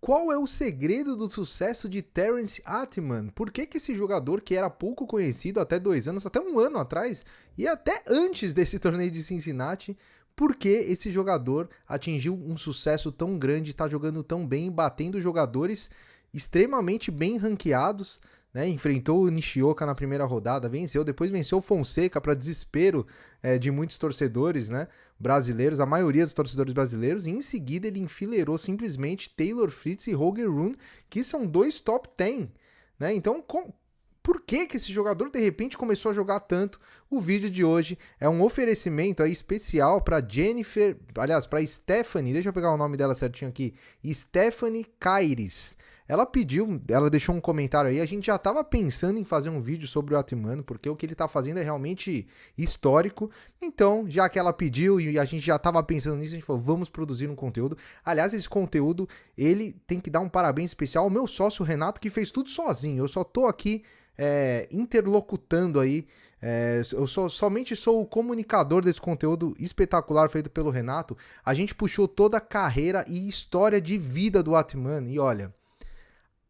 qual é o segredo do sucesso de Terence Attman? Por que esse jogador que era pouco conhecido até 2 anos, até 1 ano atrás, e até antes desse torneio de Cincinnati, por que esse jogador atingiu um sucesso tão grande, está jogando tão bem, batendo jogadores extremamente bem ranqueados, né? Enfrentou o Nishioka na primeira rodada, venceu, depois venceu o Fonseca para desespero de muitos torcedores, né, brasileiros, a maioria dos torcedores brasileiros, e em seguida ele enfileirou simplesmente Taylor Fritz e Holger Rune, que são 2 top 10, né? Então, por que esse jogador de repente começou a jogar tanto? O vídeo de hoje é um oferecimento aí especial para Jennifer, aliás, para Stephanie, deixa eu pegar o nome dela certinho aqui, Stephanie Caires. Ela pediu, ela deixou um comentário aí, a gente já estava pensando em fazer um vídeo sobre o Attman, porque o que ele está fazendo é realmente histórico, então, já que ela pediu e a gente já estava pensando nisso, a gente falou, vamos produzir um conteúdo. Aliás, esse conteúdo, ele tem que dar um parabéns especial ao meu sócio Renato, que fez tudo sozinho, eu só tô aqui interlocutando aí, eu somente sou o comunicador desse conteúdo espetacular feito pelo Renato. A gente puxou toda a carreira e história de vida do Attman, e olha,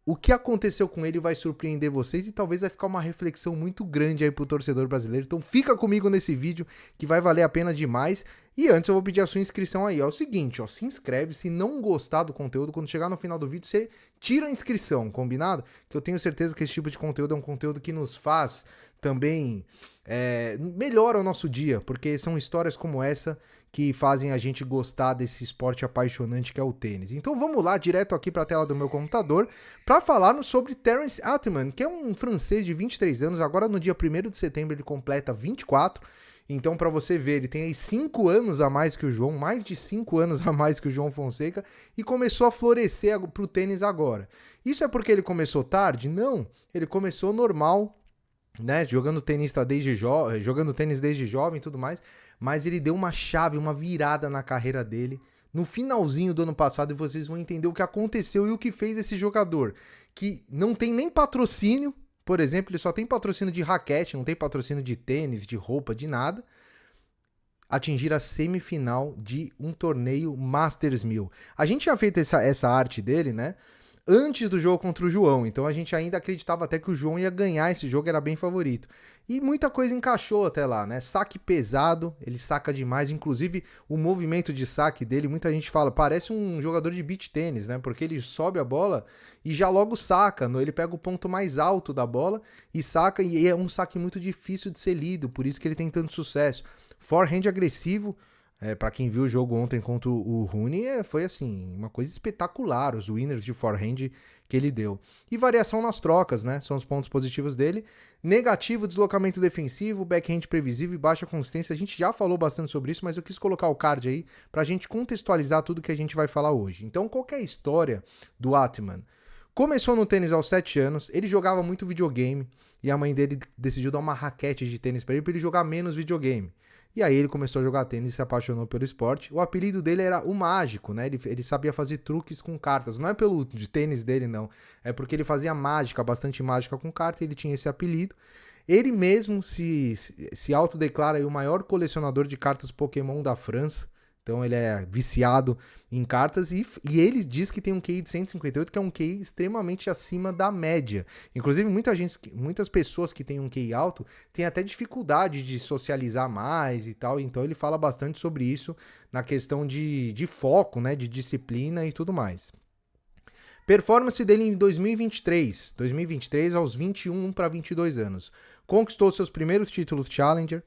o que aconteceu com ele vai surpreender vocês e talvez vai ficar uma reflexão muito grande aí pro torcedor brasileiro. Então fica comigo nesse vídeo que vai valer a pena demais. E antes eu vou pedir a sua inscrição aí. É o seguinte, ó, se inscreve, se não gostar do conteúdo, quando chegar no final do vídeo você tira a inscrição, combinado? Que eu tenho certeza que esse tipo de conteúdo é um conteúdo que nos faz também melhora o nosso dia, porque são histórias como essa que fazem a gente gostar desse esporte apaixonante que é o tênis. Então vamos lá, direto aqui para a tela do meu computador, para falarmos sobre Terence Attman, que é um francês de 23 anos, agora no dia 1º de setembro ele completa 24, então para você ver, ele tem aí 5 anos a mais que o João, mais de 5 anos a mais que o João Fonseca, e começou a florescer para o tênis agora. Isso é porque ele começou tarde? Não, ele começou normal, né, jogando tênis desde jovem e tudo mais, mas ele deu uma chave, uma virada na carreira dele no finalzinho do ano passado e vocês vão entender o que aconteceu e o que fez esse jogador, que não tem nem patrocínio, por exemplo, ele só tem patrocínio de raquete, não tem patrocínio de tênis, de roupa, de nada, atingir a semifinal de um torneio Masters 1000. A gente tinha feito essa arte dele, né, antes do jogo contra o João, então a gente ainda acreditava até que o João ia ganhar esse jogo, era bem favorito. E muita coisa encaixou até lá, né? Saque pesado, ele saca demais, inclusive o movimento de saque dele, muita gente fala, parece um jogador de beach tênis, né? Porque ele sobe a bola e já logo saca, ele pega o ponto mais alto da bola e saca, e é um saque muito difícil de ser lido, por isso que ele tem tanto sucesso. Forehand agressivo, para quem viu o jogo ontem contra o Rune, foi assim, uma coisa espetacular, os winners de forehand que ele deu. E variação nas trocas, né? São os pontos positivos dele. Negativo, deslocamento defensivo, backhand previsível e baixa consistência. A gente já falou bastante sobre isso, mas eu quis colocar o card aí pra gente contextualizar tudo que a gente vai falar hoje. Então, qual que é a história do Attman? Começou no tênis aos 7 anos, ele jogava muito videogame e a mãe dele decidiu dar uma raquete de tênis para ele jogar menos videogame. E aí ele começou a jogar tênis e se apaixonou pelo esporte. O apelido dele era o Mágico, né? Ele sabia fazer truques com cartas. Não é pelo de tênis dele, não. É porque ele fazia mágica, bastante mágica com carta, e ele tinha esse apelido. Ele mesmo se autodeclara aí o maior colecionador de cartas Pokémon da França. Então ele é viciado em cartas e ele diz que tem um QI de 158, que é um QI extremamente acima da média. Inclusive muitas pessoas que têm um QI alto têm até dificuldade de socializar mais e tal, então ele fala bastante sobre isso na questão de foco, né, de disciplina e tudo mais. Performance dele em 2023 aos 21 para 22 anos. Conquistou seus primeiros títulos Challenger,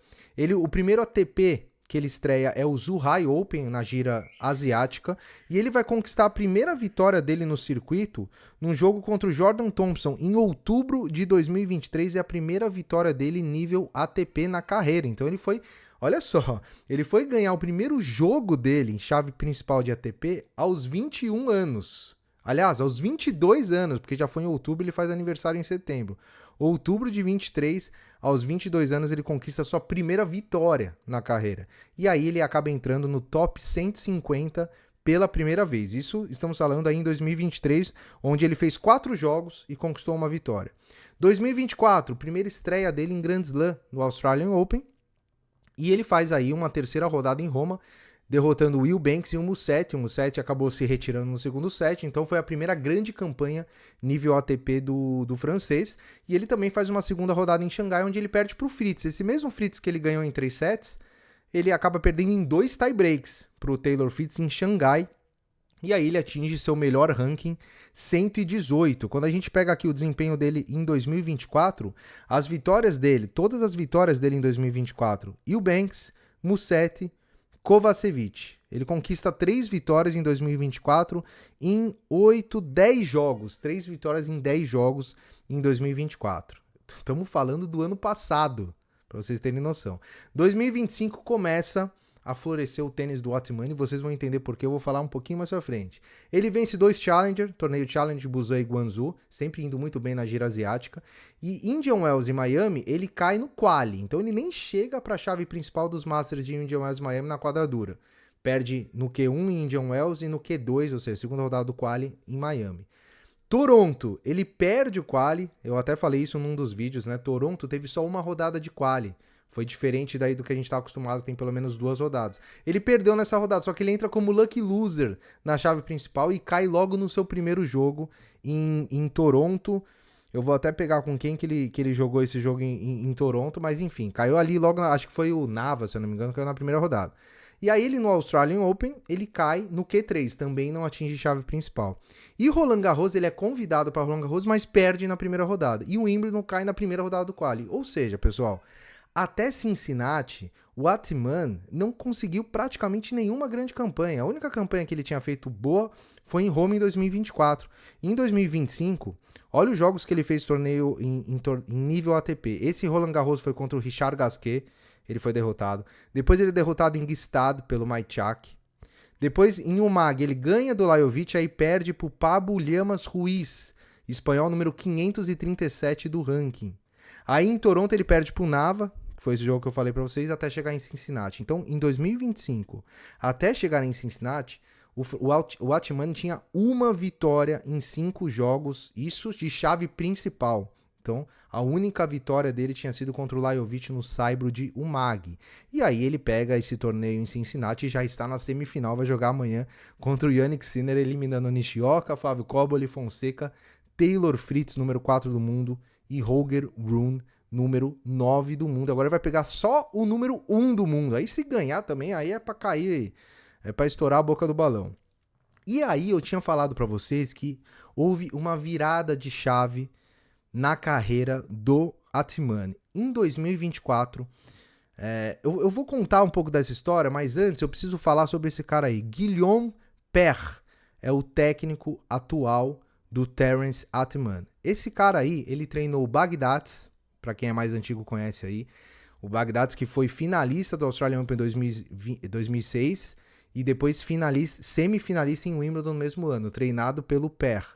o primeiro ATP que ele estreia é o Zhuhai Open na gira asiática, e ele vai conquistar a primeira vitória dele no circuito num jogo contra o Jordan Thompson em outubro de 2023, e a primeira vitória dele nível ATP na carreira. Então ele foi, olha só, ele foi ganhar o primeiro jogo dele em chave principal de ATP aos 21 anos. Aliás, aos 22 anos, porque já foi em outubro, ele faz aniversário em setembro. Outubro de 23, aos 22 anos, ele conquista a sua primeira vitória na carreira. E aí ele acaba entrando no top 150 pela primeira vez. Isso estamos falando aí em 2023, onde ele fez 4 jogos e conquistou uma vitória. 2024, primeira estreia dele em Grand Slam, no Australian Open. E ele faz aí uma terceira rodada em Roma, derrotando o Will Banks e o Musetti. O Musetti acabou se retirando no segundo set, então foi a primeira grande campanha nível ATP do francês. E ele também faz uma segunda rodada em Xangai, onde ele perde para o Fritz. Esse mesmo Fritz que ele ganhou em 3 sets, ele acaba perdendo em 2 tie-breaks para o Taylor Fritz em Xangai. E aí ele atinge seu melhor ranking, 118. Quando a gente pega aqui o desempenho dele em 2024, as vitórias dele, todas as vitórias dele em 2024, Eubanks, Musetti, Kovacevic. Ele conquista 3 vitórias em 2024 em 10 jogos. 3 vitórias em 10 jogos em 2024. Estamos falando do ano passado, para vocês terem noção. 2025 começa a florescer o tênis do Otmani, vocês vão entender porque eu vou falar um pouquinho mais pra frente. Ele vence 2 Challenger, torneio Challenger, Busan e Guangzhou, sempre indo muito bem na gira asiática, e Indian Wells e Miami, ele cai no quali, então ele nem chega pra chave principal dos Masters de Indian Wells e Miami na quadradura. Perde no Q1 em Indian Wells e no Q2, ou seja, segunda rodada do quali em Miami. Toronto, ele perde o quali, eu até falei isso num dos vídeos, né? Toronto teve só uma rodada de quali. Foi diferente daí do que a gente tá acostumado, tem pelo menos 2 rodadas. Ele perdeu nessa rodada, só que ele entra como lucky loser na chave principal e cai logo no seu primeiro jogo em Toronto. Eu vou até pegar com quem que ele jogou esse jogo em Toronto, mas enfim, caiu ali logo, acho que foi o Nava, se eu não me engano, caiu na primeira rodada. E aí ele no Australian Open, ele cai no Q3, também não atinge chave principal. E Roland Garros, ele é convidado para Roland Garros, mas perde na primeira rodada. E o Wimbledon cai na primeira rodada do quali. Ou seja, pessoal, até Cincinnati, o Atman não conseguiu praticamente nenhuma grande campanha. A única campanha que ele tinha feito boa foi em Roma em 2024. E em 2025, olha os jogos que ele fez torneio em nível ATP. Esse Roland Garros foi contra o Richard Gasquet, ele foi derrotado. Depois ele é derrotado em Gstaad pelo Maicak. Depois em Umag ele ganha do Lajovic, aí perde para o Pablo Llamas Ruiz, espanhol número 537 do ranking. Aí em Toronto ele perde para o Nava, que foi esse jogo que eu falei para vocês, até chegar em Cincinnati. Então, em 2025, até chegar em Cincinnati, o Atman tinha uma vitória em 5 jogos, isso de chave principal. Então, a única vitória dele tinha sido contra o Lajovic no Saibro de Umag. E aí ele pega esse torneio em Cincinnati e já está na semifinal, vai jogar amanhã contra o Jannik Sinner, eliminando Nishioka, Flávio Cobolli, Fonseca, Taylor Fritz, número 4 do mundo, e Holger Rune, número 9 do mundo. Agora vai pegar só o número 1 do mundo. Aí se ganhar também, aí é pra cair, é pra estourar a boca do balão. E aí eu tinha falado pra vocês que houve uma virada de chave na carreira do Atman. Em 2024, eu vou contar um pouco dessa história, mas antes eu preciso falar sobre esse cara aí. Guillaume Perre é o técnico atual do Terence Atman. Esse cara aí, ele treinou o Bagdatis, para quem é mais antigo conhece aí, o Bagdatis que foi finalista do Australian Open 2006 e depois semifinalista em Wimbledon no mesmo ano, treinado pelo Perre.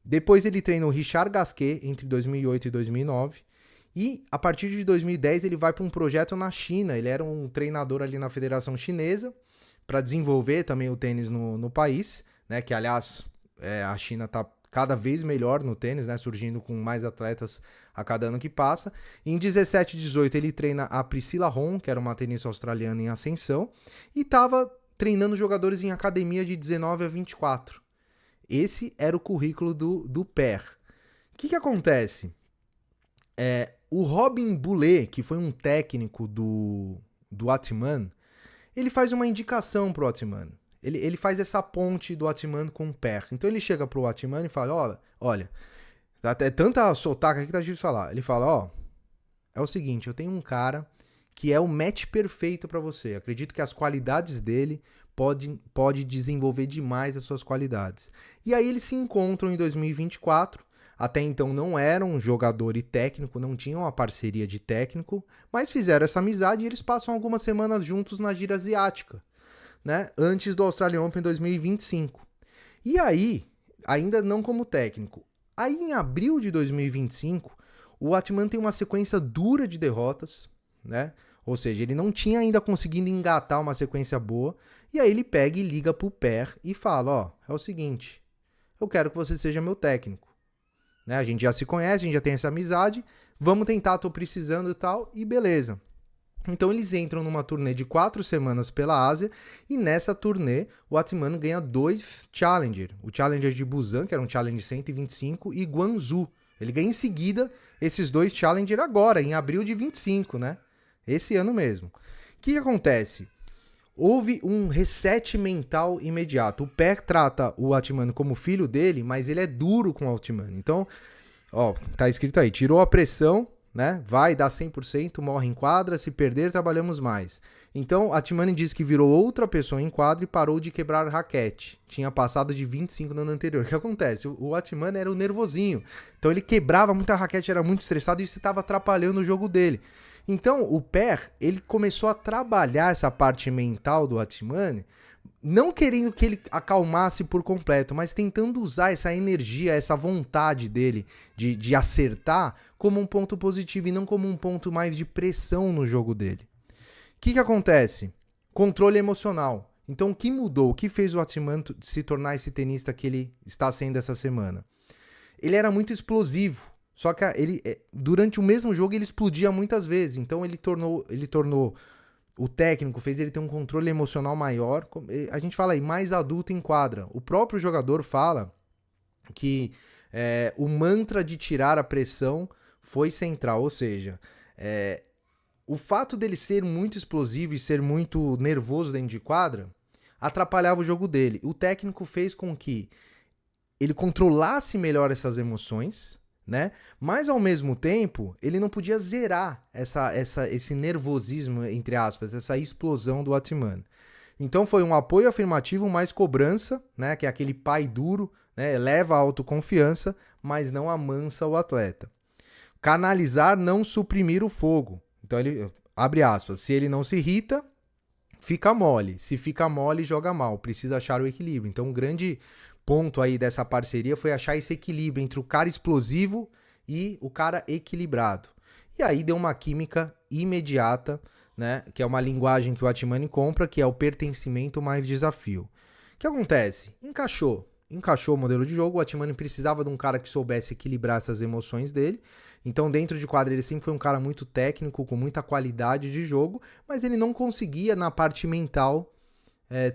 Depois ele treinou Richard Gasquet entre 2008 e 2009 e a partir de 2010 ele vai para um projeto na China, ele era um treinador ali na Federação Chinesa para desenvolver também o tênis no país, né, que aliás a China está cada vez melhor no tênis, né, surgindo com mais atletas a cada ano que passa. Em 17 e 18 ele treina a Priscilla Hon, que era uma tenista australiana em ascensão, e estava treinando jogadores em academia de 19 a 24. Esse era o currículo do Perre. O que acontece? O Robin Boulet, que foi um técnico do Atman, ele faz uma indicação pro Atman. Ele faz essa ponte do Atman com o Perre. Então ele chega pro Atman e fala, olha, até tanta sotaque aqui que tá difícil de falar. Ele fala, é o seguinte, eu tenho um cara que é o match perfeito para você. Acredito que as qualidades dele pode desenvolver demais as suas qualidades. E aí eles se encontram em 2024. Até então não eram jogador e técnico, não tinham uma parceria de técnico, mas fizeram essa amizade e eles passam algumas semanas juntos na gira asiática, né? Antes do Australian Open 2025. E aí, ainda não como técnico, aí em abril de 2025, o Atman tem uma sequência dura de derrotas, né? Ou seja, ele não tinha ainda conseguido engatar uma sequência boa. E aí ele pega e liga pro Perre e fala, é o seguinte, eu quero que você seja meu técnico. Né? A gente já se conhece, a gente já tem essa amizade, vamos tentar, tô precisando e tal, e beleza. Então eles entram numa turnê de 4 semanas pela Ásia e nessa turnê o Atman ganha 2 Challenger. O Challenger de Busan, que era um Challenger 125, e Guangzhou. Ele ganha em seguida esses 2 Challenger agora, em abril de 25, né? Esse ano mesmo. O que acontece? Houve um reset mental imediato. O Pé trata o Atman como filho dele, mas ele é duro com o Atman. Então, ó, tá escrito aí, tirou a pressão, né? Vai dar 100%, morre em quadra, se perder, trabalhamos mais. Então, Atman diz que virou outra pessoa em quadra e parou de quebrar raquete. Tinha passado de 25 no ano anterior. O que acontece? O Atman era o nervosinho. Então, ele quebrava muita raquete, era muito estressado e isso estava atrapalhando o jogo dele. Então, o Per, ele começou a trabalhar essa parte mental do Atman, não querendo que ele acalmasse por completo, mas tentando usar essa energia, essa vontade dele de acertar como um ponto positivo e não como um ponto mais de pressão no jogo dele. O que acontece? Controle emocional. Então, o que mudou? O que fez o Atman se tornar esse tenista que ele está sendo essa semana? Ele era muito explosivo, só que durante o mesmo jogo ele explodia muitas vezes. Então, ele tornou o técnico, fez ele ter um controle emocional maior. A gente fala aí, mais adulto em quadra. O próprio jogador fala que o mantra de tirar a pressão foi central, ou seja, o fato dele ser muito explosivo e ser muito nervoso dentro de quadra atrapalhava o jogo dele. O técnico fez com que ele controlasse melhor essas emoções, né? Mas ao mesmo tempo, ele não podia zerar esse nervosismo, entre aspas, essa explosão do Atman. Então foi um apoio afirmativo mais cobrança, né? Que é aquele pai duro, né? Eleva a autoconfiança, mas não amansa o atleta. Canalizar, não suprimir o fogo. Então ele, abre aspas, se ele não se irrita, fica mole. Se fica mole, joga mal. Precisa achar o equilíbrio. Então um grande ponto aí dessa parceria foi achar esse equilíbrio entre o cara explosivo e o cara equilibrado. E aí deu uma química imediata, né? Que é uma linguagem que o Atman compra, que é o pertencimento mais desafio. O que acontece? Encaixou o modelo de jogo, o Atman precisava de um cara que soubesse equilibrar essas emoções dele. Então, dentro de quadra, ele sempre foi um cara muito técnico, com muita qualidade de jogo, mas ele não conseguia, na parte mental,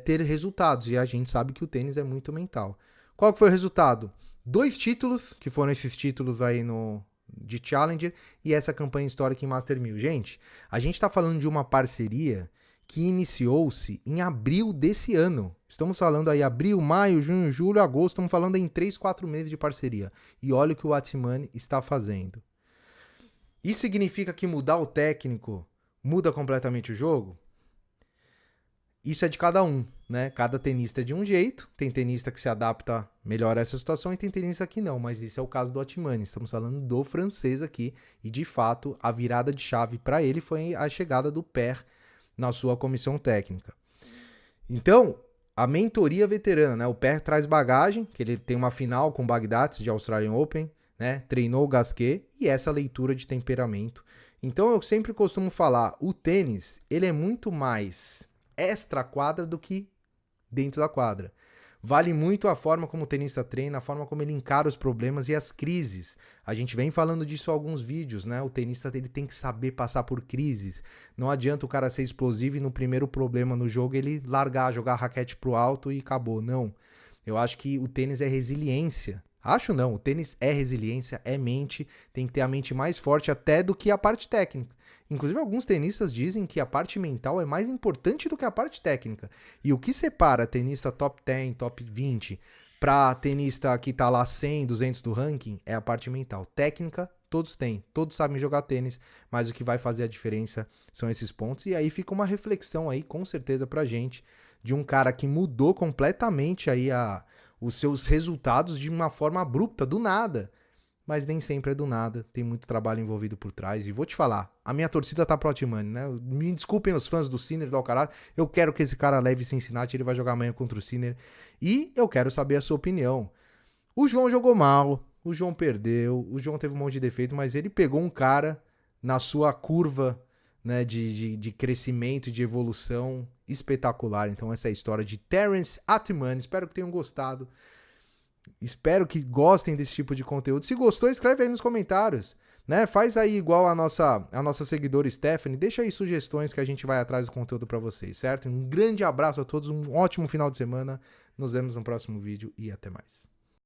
ter resultados. E a gente sabe que o tênis é muito mental. Qual que foi o resultado? 2 títulos, que foram esses títulos aí de Challenger, e essa campanha histórica em Master 1000. Gente, a gente está falando de uma parceria que iniciou-se em abril desse ano. Estamos falando aí abril, maio, junho, julho, agosto, estamos falando aí em 3, 4 meses de parceria. E olha o que o Atman está fazendo. Isso significa que mudar o técnico muda completamente o jogo? Isso é de cada um, né? Cada tenista é de um jeito, tem tenista que se adapta melhor a essa situação e tem tenista que não, mas isso é o caso do Atman. Estamos falando do francês aqui e, de fato, a virada de chave para ele foi a chegada do Per na sua comissão técnica. Então, a mentoria veterana, né? O Per traz bagagem, que ele tem uma final com o Baghdad de Australian Open, né? Treinou o Gasquet e essa leitura de temperamento. Então eu sempre costumo falar, o tênis, ele é muito mais extra quadra do que dentro da quadra. Vale muito a forma como o tenista treina, a forma como ele encara os problemas e as crises. A gente vem falando disso em alguns vídeos, né? O tenista ele tem que saber passar por crises. Não adianta o cara ser explosivo e no primeiro problema no jogo ele jogar a raquete pro alto e acabou. Não. Eu acho que o tênis é resiliência. Acho não, o tênis é resiliência, é mente, tem que ter a mente mais forte até do que a parte técnica. Inclusive, alguns tenistas dizem que a parte mental é mais importante do que a parte técnica. E o que separa tenista top 10, top 20, para tenista que tá lá 100, 200 do ranking, é a parte mental. Técnica, todos têm, todos sabem jogar tênis, mas o que vai fazer a diferença são esses pontos. E aí fica uma reflexão aí, com certeza, pra gente, de um cara que mudou completamente aí os seus resultados de uma forma abrupta, do nada. Mas nem sempre é do nada, tem muito trabalho envolvido por trás. E vou te falar, a minha torcida tá pro Atman, né? Me desculpem os fãs do Sinner, do Alcaraz, eu quero que esse cara leve Cincinnati, ele vai jogar amanhã contra o Sinner. E eu quero saber a sua opinião. O João jogou mal, o João perdeu, o João teve um monte de defeito, mas ele pegou um cara na sua curva, né, de crescimento e de evolução espetacular. Então essa é a história de Terence Atman, espero que tenham gostado. Espero que gostem desse tipo de conteúdo. Se gostou, escreve aí nos comentários, né? Faz aí igual a nossa seguidora Stephanie, deixa aí sugestões que a gente vai atrás do conteúdo para vocês, certo? Um grande abraço a todos, um ótimo final de semana. Nos vemos no próximo vídeo e até mais.